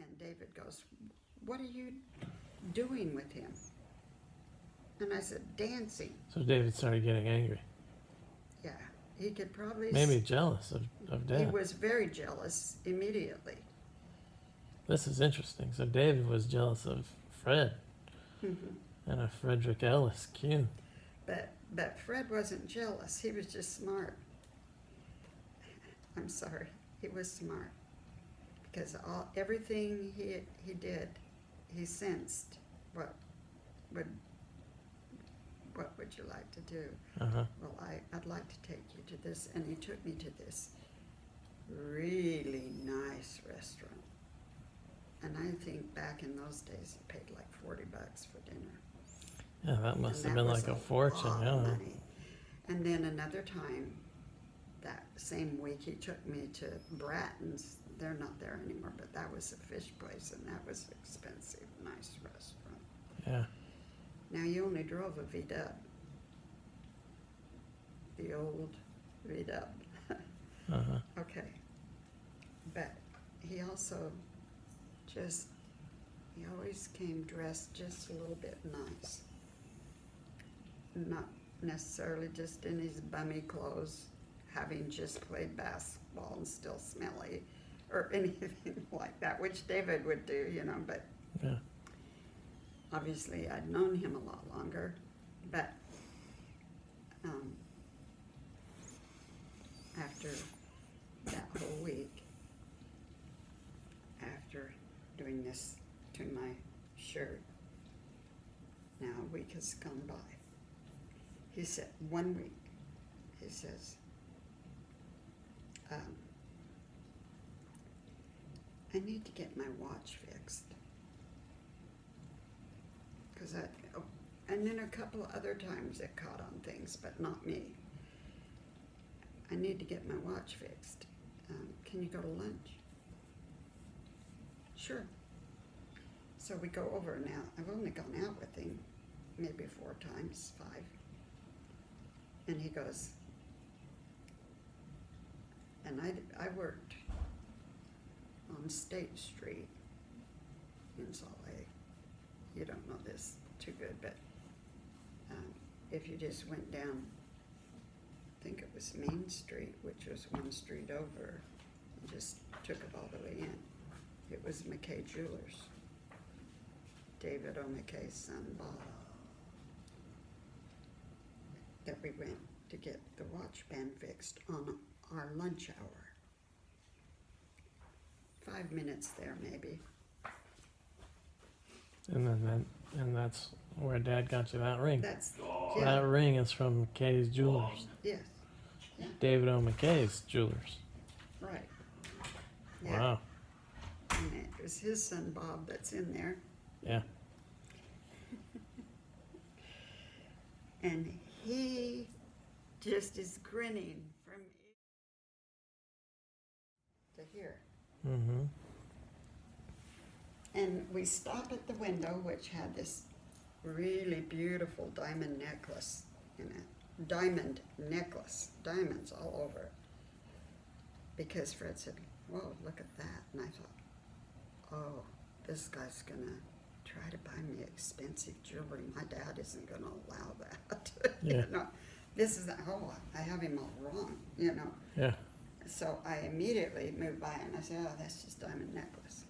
And David goes, "What are you doing with him?" And I said, "Dancing." So David started getting angry. Yeah, he could probably... Maybe jealous of He Dad. was very jealous immediately. This is interesting. So David was jealous of Fred and of Frederick Ellis Kuhn. But Fred wasn't jealous. He was just smart. I'm sorry. He was smart. Because everything he did, he sensed what would you like to do? Uh-huh. Well, I'd like to take you to this. And he took me to this really nice restaurant. And I think back in those days, he paid like $40 for dinner. Yeah, that must have been like a fortune. Lot Yeah. of money. And then another time, that same week, he took me to Bratton's. They're not there anymore, but that was a fish place, and that was expensive, nice restaurant. Yeah. Now, you only drove a V-Dub. The old V-Dub. Uh-huh. Okay. But he also he always came dressed just a little bit nice. Not necessarily just in his bummy clothes, having just played basketball and still smelly, or anything like that, which David would do, but Yeah. obviously I'd known him a lot longer. But after that whole week, after doing this to my shirt, now a week has gone by. He said, 1 week, he says, I need to get my watch fixed. And then a couple of other times it caught on things, but not me. I need to get my watch fixed. Can you go to lunch? Sure. So we go over now. I've only gone out with him maybe 4 times, 5. And he goes, and I worked on State Street in Salt Lake. You don't know this too good, but if you just went down, I think it was Main Street, which was 1 street over, and just took it all the way in. It was McKay Jewelers. David O. McKay's son, Bob, that we went to get the watch band fixed on our lunch hour. 5 minutes there, maybe. And that's where Dad got you that ring. That's, That ring is from McKay's Jewelers. yes, yeah, David O. McKay's Jewelers. right. Yeah. Wow. And it was his son, Bob, that's in there. Yeah. And he just is grinning from ear to here. Mm-hmm. And we stop at the window, which had this really beautiful diamond necklace in it. Diamond necklace. Diamonds all over it. Because Fred said, whoa, look at that. And I thought, oh, this guy's going to try to buy me expensive jewelry. My dad isn't going to allow that. Yeah. This is, I have him all wrong, Yeah. So I immediately moved by and I said, oh, that's just diamond necklace.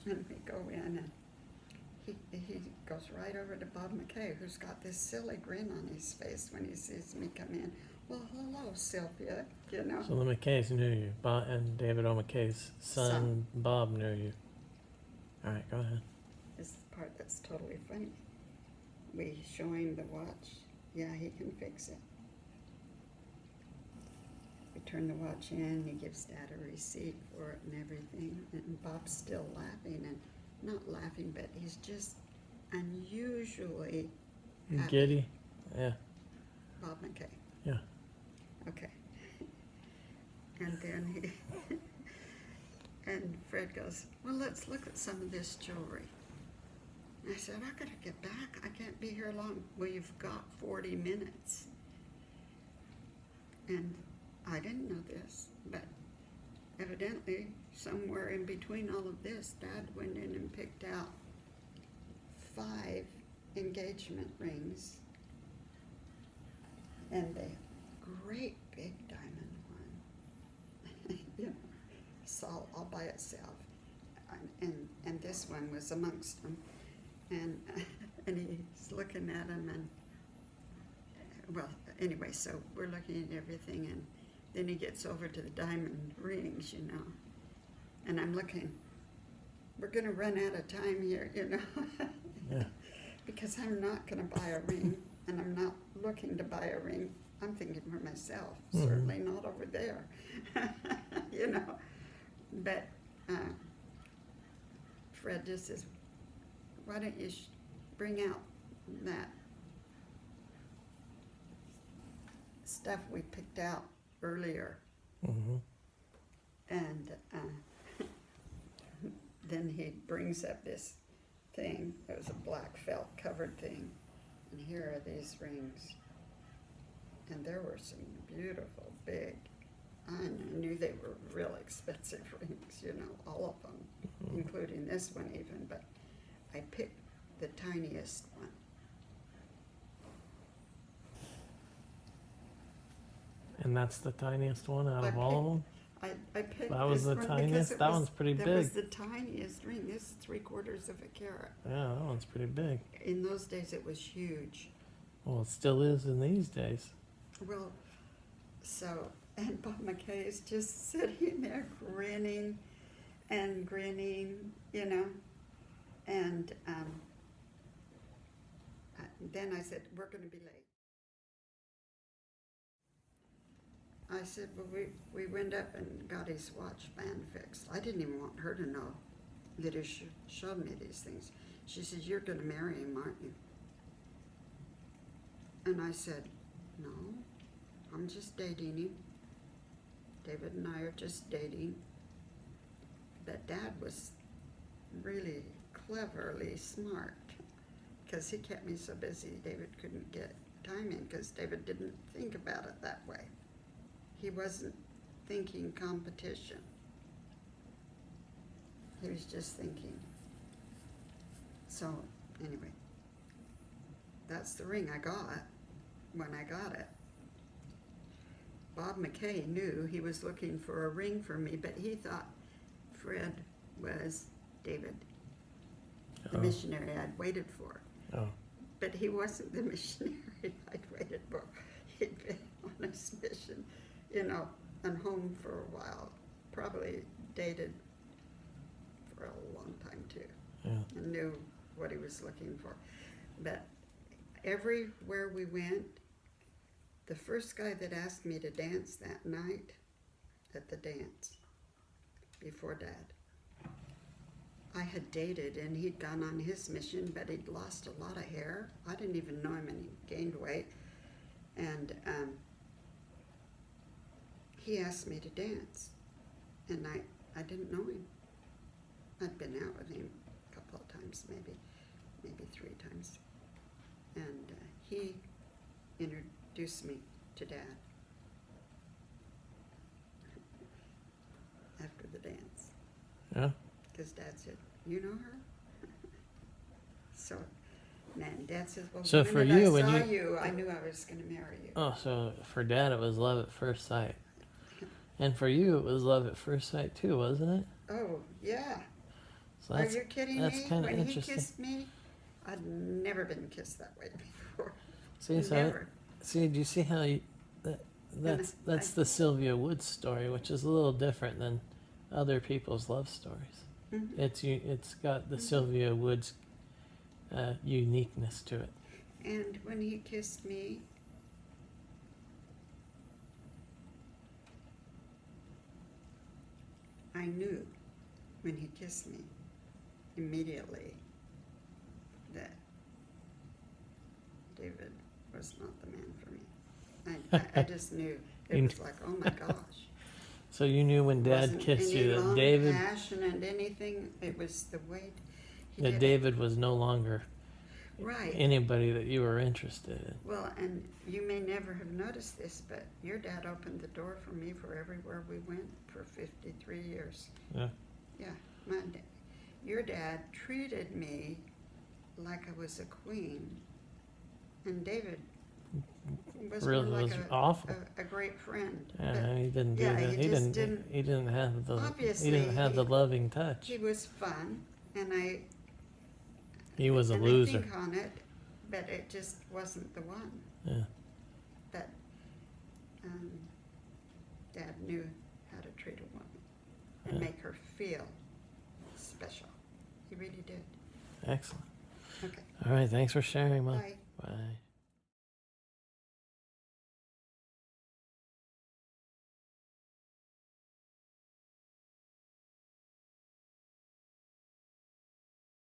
And we go in and he goes right over to Bob McKay, who's got this silly grin on his face when he sees me come in. Well, hello, Sylvia, So the McKays knew you, and David O. McKay's son Bob knew you. All right, go ahead. This is the part that's totally funny. We show him the watch. Yeah, he can fix it. We turn the watch in, he gives Dad a receipt for it and everything, and Bob's still laughing, and not laughing, but he's just unusually happy. Giddy? Yeah. Bob McKay. Yeah. Okay. And then and Fred goes, well, let's look at some of this jewelry. And I said, I gotta get back. I can't be here long. Well, you've got 40 minutes. And I didn't know this, but evidently somewhere in between all of this, Dad went in and picked out 5 engagement rings, and the great big diamond one, you know, saw all by itself, and this one was amongst them, and he's looking at them, and well, anyway, so we're looking at everything, and then he gets over to the diamond rings, you know, and I'm looking, we're gonna run out of time here, you know. Yeah. Because I'm not gonna buy a ring, and I'm not looking to buy a ring. I'm thinking for myself, certainly not over there, you know. But Fred just says, why don't you bring out that stuff we picked out earlier? Mm-hmm. And then he brings up this thing. It was a black felt covered thing. And here are these rings. And there were some beautiful, big, I knew they were real expensive rings, you know, all of them, including this one even, but I picked the tiniest one. And that's the tiniest one out of all of them? I picked That was this the one tiniest? because That one's pretty that big. was the tiniest ring. This is 3/4 of a carat. Yeah, that one's pretty big. In those days, it was huge. Well, it still is in these days. Well, so, and Bob McKay is just sitting there grinning and grinning, you know, and then I said, we're going to be late. I said, well, we went up and got his watch band fixed. I didn't even want her to know that he showed me these things. She said, you're going to marry him, aren't you? And I said, no, I'm just dating him. David and I are just dating. But Dad was really cleverly smart because he kept me so busy David couldn't get time in because David didn't think about it that way. He wasn't thinking competition. He was just thinking. So, anyway, that's the ring I got when I got it. Bob McKay knew he was looking for a ring for me, but he thought Fred was David, the missionary I'd waited for. Oh. But he wasn't the missionary I'd waited for. He'd been on his mission, you know, and home for a while. Probably dated for a long time too. Yeah. And knew what he was looking for. But everywhere we went, the first guy that asked me to dance that night at the dance, before Dad, I had dated and he'd gone on his mission, but he'd lost a lot of hair. I didn't even know him and he gained weight. And he asked me to dance. And I didn't know him. I'd been out with him a couple of times, maybe 3 times. And he introduced me to Dad after the dance. Yeah. Because Dad said, you know her? So, man, Dad says, well, So the for minute you, I when saw you- you, I knew I was going to marry you. Oh, so for Dad it was love at first sight. And for you it was love at first sight too, wasn't it? Oh, yeah. So Are you kidding that's me? kinda When he interesting. kissed me, I'd never been kissed that way before. See, so Never. see, do you see how you, that's the Sylvia Woods story, which is a little different than other people's love stories. Mhm. It's got the Sylvia Woods uniqueness to it. And when he kissed me, I knew when he kissed me immediately that David was not the man for me. I just knew. It was like, oh my gosh. So you knew when Dad Wasn't kissed any you that long passion and anything. It was the way he did it. David was no longer Right. anybody that you were interested in. Well, and you may never have noticed this, but your dad opened the door for me for everywhere we went for 53 years. Yeah. Yeah, your dad treated me like I was a queen, and David was Really more like was awful. a great friend. Yeah, he didn't do yeah, that. he He just didn't. He didn't have the. Obviously, he didn't have the loving touch. He was fun, and He was a and loser. I think on it, but it just wasn't the one. Yeah. But Dad knew how to treat a woman and Yeah. make her feel special. He really did. Excellent. Okay. All right. Thanks for sharing, Mom. Bye. Bye.